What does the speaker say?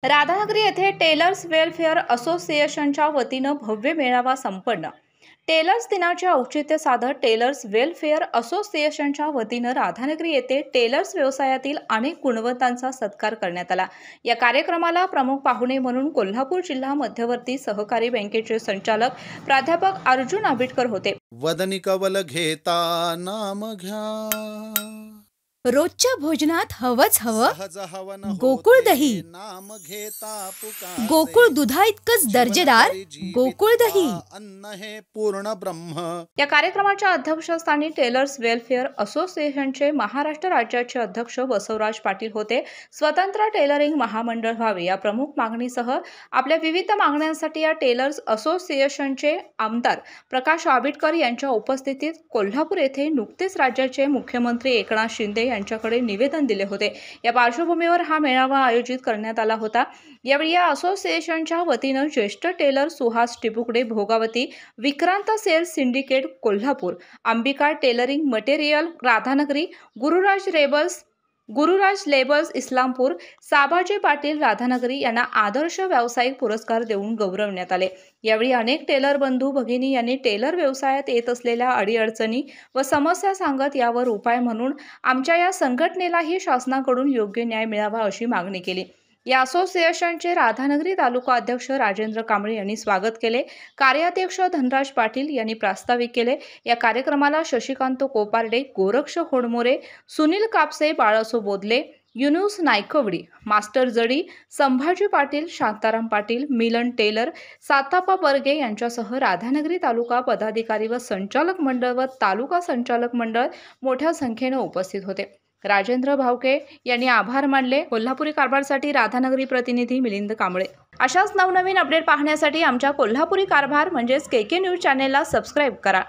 राधानगरी येथे Taylor's welfare असोसिएशनच्या वतीनं भव्य मेळावा संपन्न। टेलर्स दिनाचे औचित्य साधत टेलर्स वेलफेअर असोसिएशनच्या वतीनं राधानगरी येथे टेलर्स व्यवसायातील अनेक गुणवंतांचा सत्कार करण्यात आला। या कार्यक्रमाला प्रमुख पाहुणे म्हणून कोल्हापूर जिल्हा मध्यवर्ती सहकारी बँकेचे संचालक प्राध्यापक अर्जुन आबिटकर होते। वदनी कवल घेता नाम घ्या, रोजच्या भोजनात हवंच हवं सहज हवन गोकुळ होते, दही। नाम घेता पुकारे, गोकुळ दुधा इतकंच दर्जेदार गोकुळ दही। अन्न हे पूर्ण ब्रह्म। या कार्यक्रमाच्या अध्यक्षस्थानी टेलर्स वेलफेअर असोसिएशनचे महाराष्ट्र राज्याचे अध्यक्ष बसवराज पाटील होते। स्वतंत्र टेलरिंग महामंडळ व्हावे या प्रमुख मागणीसह आपल्या विविध मागण्यांसाठी या टेलर्स असोसिएशनचे आमदार प्रकाश आबिटकर यांच्या उपस्थितीत कोल्हापूर येथे नुकतेच राज्याचे मुख्यमंत्री एकनाथ शिंदे यांच्याकडे निवेदन दिले होते। या पार्श्वभूमीवर हा मेळावा आयोजित करण्यात आला होता। यावेळी या असोसिएशनच्या वतीनं ज्येष्ठ टेलर सुहास टिपुकडे Bhogavati, Vikrant sales syndicate Kolhapur, Ambika tailoring material Radhanagari, Gururaj labels Islampur, Sabaji Patil Radhanagari यांना आदर्श व्यावसायिक पुरस्कार देऊन गौरवण्यात आले। यावेळी अनेक टेलर बंधू भगिनी यांनी टेलर व्यवसायात येत असलेल्या अडीअडचणी व समस्या सांगत यावर उपाय म्हणून आमच्या या संघटनेलाही शासनाकडून योग्य न्याय मिळावा अशी मागणी केली। या असोसिएशनचे राधानगरी तालुका अध्यक्ष राजेंद्र कांबळे यांनी स्वागत केले। कार्याध्यक्ष धनराज पाटील यांनी प्रास्ताविक केले। या कार्यक्रमाला शशिकांत कोपारडे, गोरक्ष होडमोरे, सुनील कापसे, बाळासो बोदले, युनुस नायकवडी, मास्टर जडी, संभाजी पाटील, शांताराम पाटील, मिलन टेलर, सातापा बर्गे यांच्यासह राधानगरी तालुका पदाधिकारी व संचालक मंडळ व तालुका संचालक मंडळ मोठ्या संख्येने उपस्थित होते। राजेंद्र भावके यांनी आभार मानले। कोल्हापुरी कारभारसाठी राधानगरी प्रतिनिधी मिलिंद कांबळे। अशाच नवनवीन अपडेट पाहण्यासाठी आमच्या कोल्हापुरी कारभार म्हणजेच KK न्यूज चॅनेलला सबस्क्राईब करा।